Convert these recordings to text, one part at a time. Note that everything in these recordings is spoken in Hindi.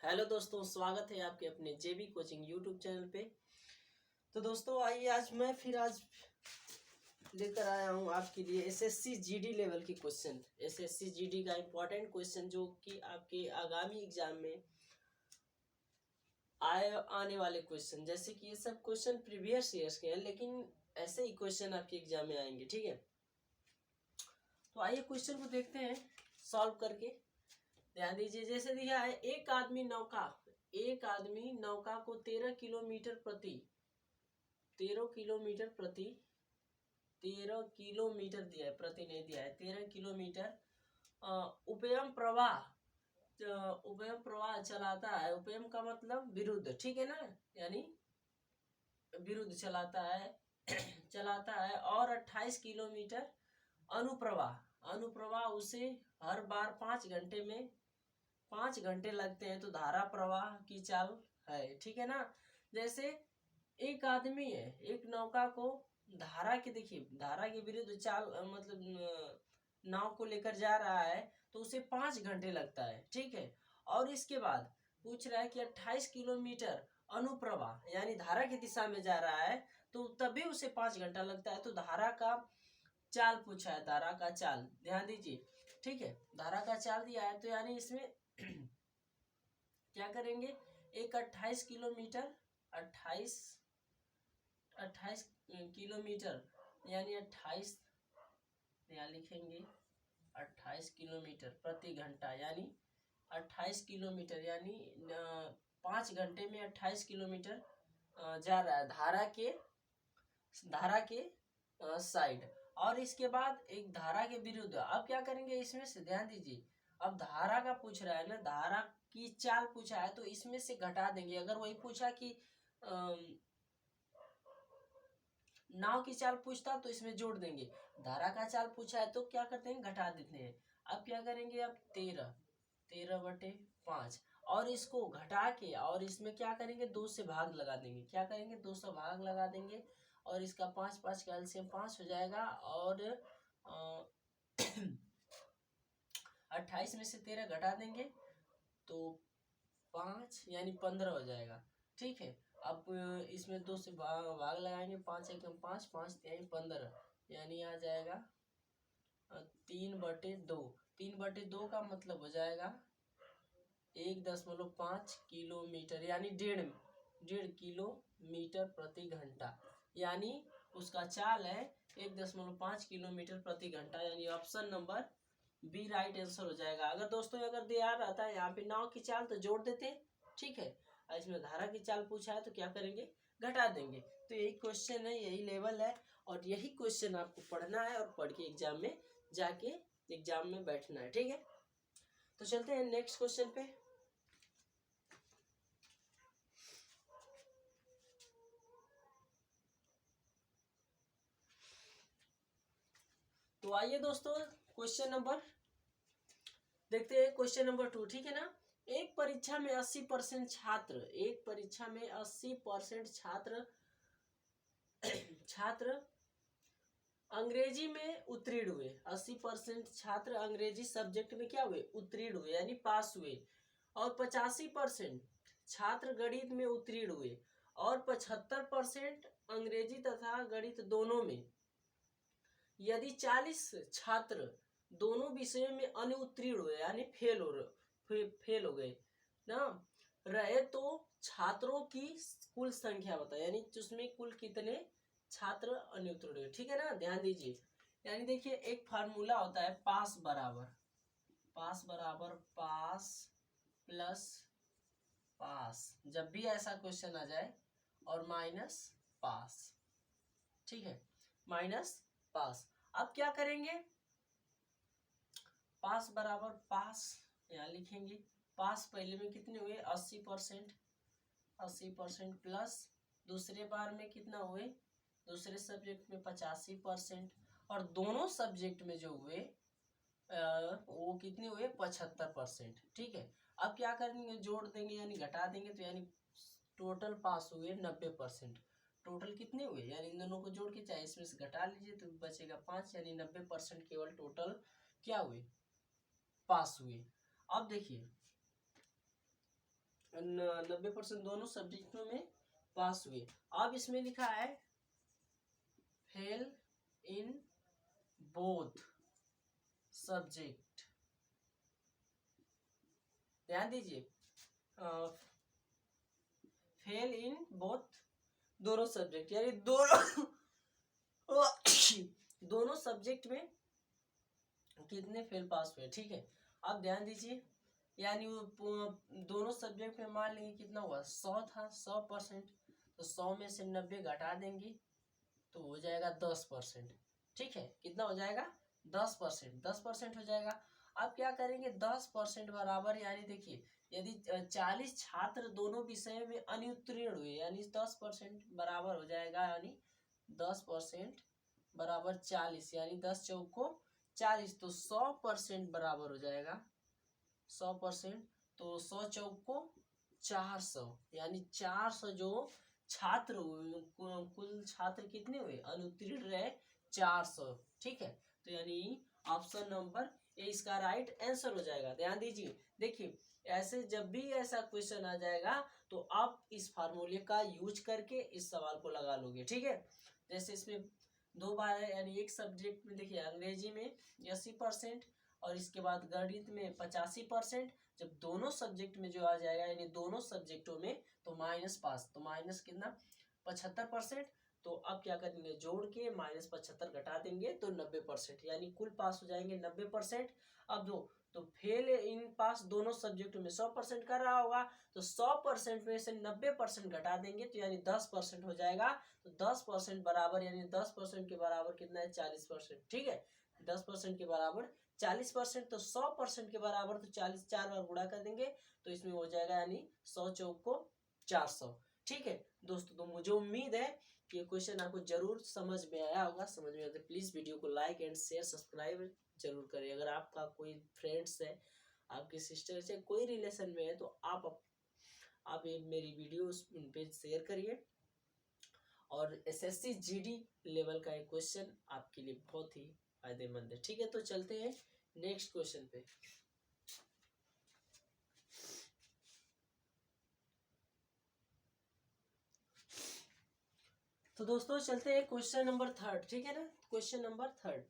हेलो दोस्तों, स्वागत है आपके अपने जेबी कोचिंग यूट्यूब चैनल पे। तो दोस्तों आइए आज लेकर आया हूँ आपके लिए एसएससी जीडी लेवल के क्वेश्चन। एसएससी जीडी का इम्पोर्टेंट क्वेश्चन जो कि आपके आगामी एग्जाम में आने वाले क्वेश्चन, जैसे कि ये सब क्वेश्चन प्रीवियस ईयर्स के हैं, लेकिन ऐसे ही क्वेश्चन आपके एग्जाम में आएंगे। ठीक है, तो आइए क्वेश्चन को देखते हैं सॉल्व करके। ध्यान दीजिए, जैसे दिया है एक आदमी नौका को 13 किलोमीटर दिया है, प्रति नहीं दिया है, 13 किलोमीटर उपयम प्रवाह चलाता है। उपयम का मतलब विरुद्ध, ठीक है ना, यानी विरुद्ध चलाता है और 28 किलोमीटर अनुप्रवाह उसे हर बार 5 घंटे लगते हैं। तो धारा प्रवाह की चाल है, ठीक है ना। जैसे एक आदमी है, एक नौका को धारा के विरुद्ध चाल मतलब नाव को लेकर जा रहा है, तो उसे 5 घंटे लगता है, ठीक है। और इसके बाद पूछ रहा है कि 28 किलोमीटर अनुप्रवाह यानी धारा की दिशा में जा रहा है, तो तभी उसे 5 घंटा लगता है। तो धारा का चाल पूछा है, धारा का चाल, ध्यान दीजिए, ठीक है। धारा का चाल दिया है, तो यानी इसमें क्या करेंगे, एक 28 किलोमीटर यानी 28 यहाँ लिखेंगे 28 किलोमीटर प्रति घंटा, यानी 28 किलोमीटर यानी 5 घंटे में 28 किलोमीटर जा रहा है धारा के साइड। और इसके बाद एक धारा के विरुद्ध, अब क्या करेंगे इसमें से, ध्यान दीजिए, अब धारा का पूछ रहा है ना, धारा की चाल पूछा है, तो इसमें से घटा देंगे। अगर वही पूछा कि नाव की चाल पूछता तो इसमें जोड़ देंगे, धारा का चाल पूछा है तो क्या करते हैं, घटा देते हैं। अब क्या करेंगे, अब 13/5 और इसको घटा के और इसमें क्या करेंगे, 2 से भाग लगा देंगे। क्या करेंगे, 2 से भाग लगा देंगे और इसका 5 का एलसीएम 5 हो जाएगा और 28 में से 13 घटा देंगे तो 5 यानी 15 हो जाएगा, ठीक है। अब इसमें 2 से भाग लगाएंगे, 5 एकम 5, 5 3 15, यानी आ जाएगा 3/2। 3/2 का मतलब हो जाएगा 1.5 किलोमीटर, यानी 1.5 किलोमीटर प्रति घंटा, यानी उसका चाल है 1.5 किलोमीटर प्रति घंटा, यानी option number B right answer हो जाएगा। अगर दोस्तों अगर दिया रहता है यहाँ पे नाव की चाल तो जोड़ देते, ठीक है। इसमें धारा की चाल पूछा है तो क्या करेंगे, घटा देंगे। तो यही क्वेश्चन है, यही लेवल है और यही क्वेश्चन आपको पढ़ना है और पढ़ के एग्जाम में जाके एग्जाम में बैठना है, ठीक है। तो चलते हैं नेक्स्ट क्वेश्चन पे। तो आइए दोस्तों क्वेश्चन नंबर देखते हैं, क्वेश्चन नंबर 2, ठीक है ना। एक परीक्षा में 80% छात्र अंग्रेजी में उत्तीर्ण हुए। 80% छात्र अंग्रेजी सब्जेक्ट में क्या हुए, उत्तीर्ण हुए यानी पास हुए। और 85% छात्र गणित में उत्तीर्ण हुए और 75% अंग्रेजी तथा गणित दोनों में। यदि 40 छात्र दोनों विषयों में अनुत्तीर्ण हुए यानी फेल हो गए ना रहे, तो छात्रों की कुल संख्या बताए, यानी उसमें कुल कितने छात्र अनुत्तीर्ण हुए, ठीक है ना। ध्यान दीजिए, यानी देखिए एक फार्मूला होता है, पास बराबर पास प्लस पास, जब भी ऐसा क्वेश्चन आ जाए, और माइनस पास, ठीक है, माइनस पास। अब क्या करेंगे, पास बराबर पास यहाँ लिखेंगे, पास पहले में कितने हुए 80% प्लस दूसरे बार में कितना हुए, दूसरे सब्जेक्ट में 85%, और दोनों सब्जेक्ट में जो हुए वो कितने हुए 75%, ठीक है। अब क्या करेंगे, जोड़ देंगे यानी घटा देंगे, तो यानी टोटल पास हुए 90%। टोटल कितने हुए, यानी इन दोनों को जोड़ के चाहे इसमें से घटा लीजिए तो बचेगा 5, यानी 90% केवल टोटल क्या हुए, पास हुए। अब देखिए 90% दोनों सब्जेक्टों में पास हुए। अब इसमें लिखा है फेल इन बोथ सब्जेक्ट, ध्यान दीजिए, फेल इन बोथ दोनों सब्जेक्ट, यानी दोनों दोनों सब्जेक्ट में कितने फेल पास हुए। ठीक है, अब ध्यान दीजिए, यानी वो दोनों सब्जेक्ट में मान लेंगे कितना हुआ, 100 था, 100%, तो 100 में से 90 घटा देंगे तो हो जाएगा 10%। ठीक है, कितना हो जाएगा, 10%, 10% हो जाएगा। अब क्या करेंगे, 10% बराबर, यानी देखिए यदि 40 छात्र दोनों विषय में अनुत्तीर्ण हुए, यानी 10% बराबर हो जाएगा, यानी 10% बराबर 40, यानी 10 चौको 40, तो 100% बराबर हो जाएगा 100%, तो 100 चौको 400, यानी 400 जो छात्र हुए, कुल छात्र कितने हुए, अनुत्तीर्ण रहे 400। ठीक है, तो यानी ऑप्शन नंबर ए इसका राइट आंसर हो जाएगा। ध्यान दीजिए, देखिए ऐसे जब भी ऐसा क्वेश्चन आ जाएगा तो आप इस फार्मूले का यूज करके इस सवाल को लगा लोगे। ठीक है, जैसे इसमें 2 बार है, यानी एक सब्जेक्ट में देखिए अंग्रेजी में 80% और इसके बाद गणित में 85%, जब दोनों सब्जेक्ट में जो आ जाएगा, यानी दोनों सब्जेक्टों में, तो माइनस पास, तो माइनस कितना, 75%। तो अब क्या करेंगे, जोड़ के -75 घटा देंगे तो 90%, यानी कुल पास हो जाएंगे 90%। अब दो, तो फेल इन पास दोनों सब्जेक्टों में 100% कर रहा होगा, तो 100% में से 90% घटा देंगे तो यानी 10% हो जाएगा, तो 10% बराबर, यानी 10% के बराबर कितना है, 40%। ठीक है, 10% के बराबर 40%, तो 100% के बराबर तो 40 4 बार गुणा कर देंगे तो इसमें हो जाएगा, यानी 100 चौको 400। ठीक है दोस्तों, तो मुझे उम्मीद है कि ये क्वेश्चन आपको जरूर समझ में आया होगा। समझ में आया तो प्लीज वीडियो को लाइक एंड शेयर सब्सक्राइब जरूर करें। अगर आपका कोई फ्रेंड्स है, आपकी सिस्टर से कोई रिलेशन में है, तो आप ये मेरी वीडियो उन पे शेयर करिए। और एसएससी जीडी लेवल का एक क्वेश्चन आपके लिए बहुत ही फायदेमंद है। ठीक है, तो चलते हैं नेक्स्ट क्वेश्चन पे। तो दोस्तों चलते हैं क्वेश्चन नंबर 3, ठीक है ना, question number 3,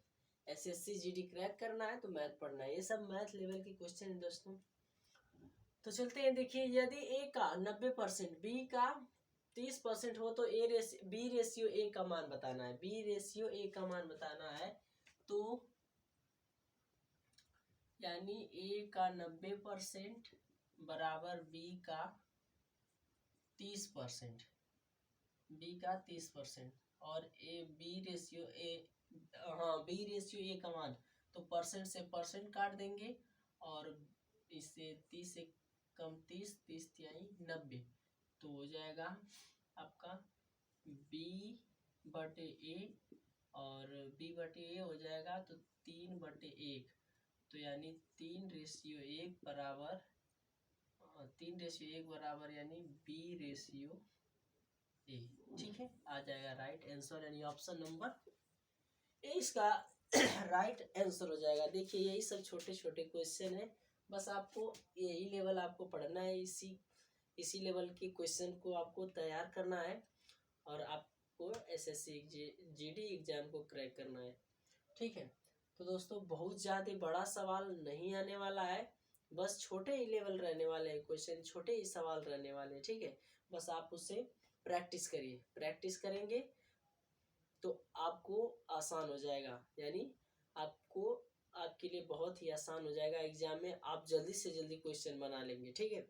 SSC GD crack करना है तो मैथ पढ़ना है, ये सब मैथ लेवल के क्वेश्चन है दोस्तों। तो चलते हैं, देखिए यदि ए का 90%, बी का 30% हो तो बी रेशियो ए का मान बताना है, बी रेशियो ए का मान बताना है। तो यानी ए का 90% बराबर बी का 30%, बी का 30%, और ए बी रेशियो ए, हाँ बी रेशियो ए का मान, तो परसेंट से परसेंट काट देंगे और इससे 30 से कम 30, 30 तिहाई 90, तो हो जाएगा आपका बी बटे ए, और बी बटे ए हो जाएगा तो 3/1, तो यानी 3:1 बराबर, 3:1 बराबर यानी बी रेशियो ए। ठीक है, आ जाएगा राइट आंसर, यानी ऑप्शन नंबर ए इसका राइट आंसर हो जाएगा। देखिए यही सब छोटे छोटे क्वेश्चन है, बस आपको यही लेवल आपको पढ़ना है, इसी लेवल के क्वेश्चन को आपको तैयार करना है और आपको एसएससी जीडी एग्जाम को क्रैक करना है। ठीक है, तो दोस्तों बहुत ज़्यादा बड़ा सवाल नहीं आने वाला है, बस छोटे ही लेवल रहने वाले हैं क्वेश्चन, छोटे ही सवाल रहने वाले हैं। ठीक है, बस आप उससे प्रैक्टिस करिए, प्रैक्टिस करेंगे तो आपको आसान हो जाएगा, यानी आपके लिए बहुत ही आसान हो जाएगा, एग्जाम में आप जल्दी से जल्दी क्वेश्चन बना लेंगे। ठीक है,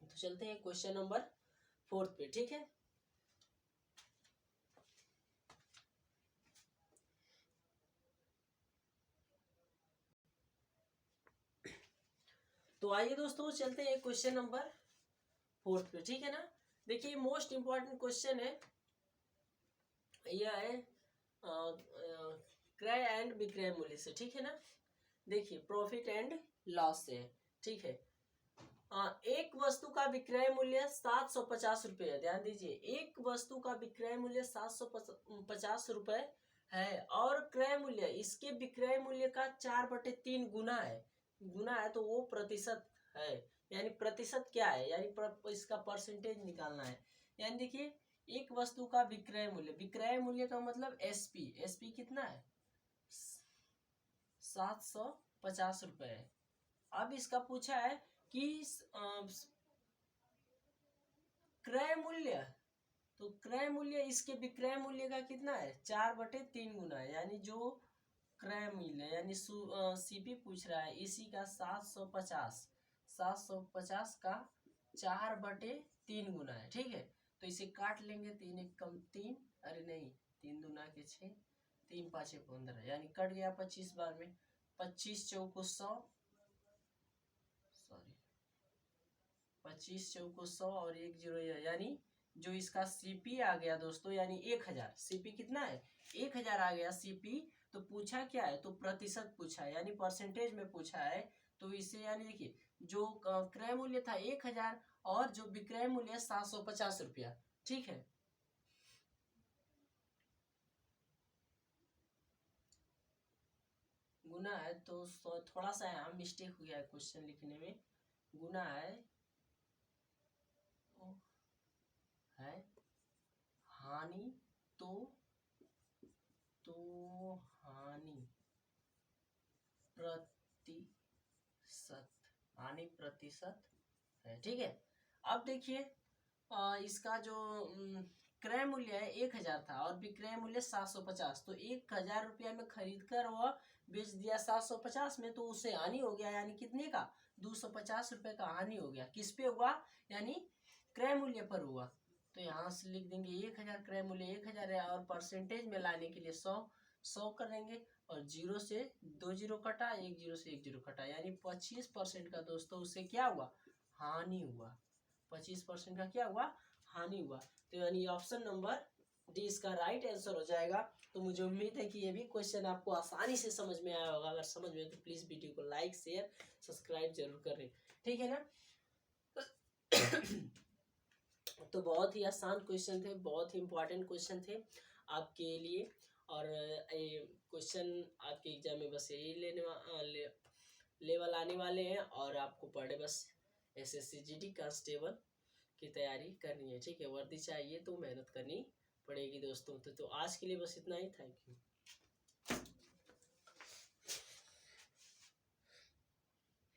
तो चलते हैं क्वेश्चन नंबर 4 पे। ठीक है, तो आइए दोस्तों चलते हैं क्वेश्चन नंबर 4 पे। ठीक है ना, देखिए मोस्ट इंपॉर्टेंट क्वेश्चन है, यह है क्रय एंड विक्रय मूल्य से। ठीक है ना, देखिए प्रॉफिट एंड लॉस से है। ठीक है, एक वस्तु का विक्रय मूल्य 750 रुपये है, ध्यान दीजिए, एक वस्तु का विक्रय मूल्य 750 रुपये है और क्रय मूल्य इसके विक्रय मूल्य का 4/3 गुना है, तो वो प्रतिशत है, यानी प्रतिशत क्या है, यानी इसका परसेंटेज निकालना है। यानी देखिए एक वस्तु का विक्रय मूल्य, विक्रय मूल्य का मतलब एसपी, एसपी कितना है 750 रुपए है। अब इसका पूछा है कि क्रय मूल्य, तो क्रय मूल्य इसके विक्रय मूल्य का कितना है 4/3 गुना है। यानी जो क्रय मूल्य यानी सीपी पूछ रहा है इसी का 750 का 4/3 गुना है। ठीक है, तो इसे काट लेंगे, 3 एक कम 3, अरे नहीं 3 दूना के 6, 3 5 15, यानी कट गया 25 बार में, 25 चौको 100, सॉरी 25 चौको 100 और 1 0, यानी जो इसका सीपी आ गया दोस्तों यानी 1000, सीपी कितना है 1000 आ गया सीपी। तो पूछा क्या है, तो प्रतिशत पूछा है यानी परसेंटेज में पूछा है। तो इसे यानी देखिए जो क्रय मूल्य था 1000 और जो विक्रय मूल्य 750 रुपया। ठीक है, गुना है तो थोड़ा सा यहाँ मिस्टेक हो गया है क्वेश्चन लिखने में, गुना है हानि, तो हानि प्रतिशत, हानि प्रतिशत है। ठीक है, अब देखिए इसका जो क्रय मूल्य है 1000 था और विक्रय मूल्य 750, तो 1000 रुपया में खरीद कर वह बेच दिया 750 में, तो उसे हानि हो गया, यानी कितने का 250 रुपए का हानि हो गया। किस पे हुआ, यानी क्रय मूल्य पर हुआ। तो यहाँ से लिख देंगे 1000, क्रय मूल्य 1000 है और परसेंटेज में लाने के लिए 100 करेंगे और 0 से 2 0 कटा, 1 0 से 1 0 कटा, यानी 25% का दोस्तों उसे क्या हुआ, हानि हुआ। 25% का क्या हुआ, हानि हुआ। तो यानी ऑप्शन नंबर डी इसका राइट आंसर हो जाएगा। तो मुझे उम्मीद है कि ये भी क्वेश्चन आपको आसानी से समझ में आया होगा। अगर समझ में तो प्लीज वीडियो को लाइक शेयर सब्सक्राइब जरूर करें, ठीक है ना। तो बहुत ही आसान क्वेश्चन थे, बहुत ही इंपॉर्टेंट क्वेश्चन थे आपके लिए। और ये क्वेश्चन आपके एग्जाम में बस यही लेवल आने वाले हैं और आपको पढ़े बस एसएससी जीडी कांस्टेबल की तैयारी करनी है। ठीक है, वर्दी चाहिए तो मेहनत करनी पड़ेगी दोस्तों। तो आज के लिए बस इतना ही, थैंक यू।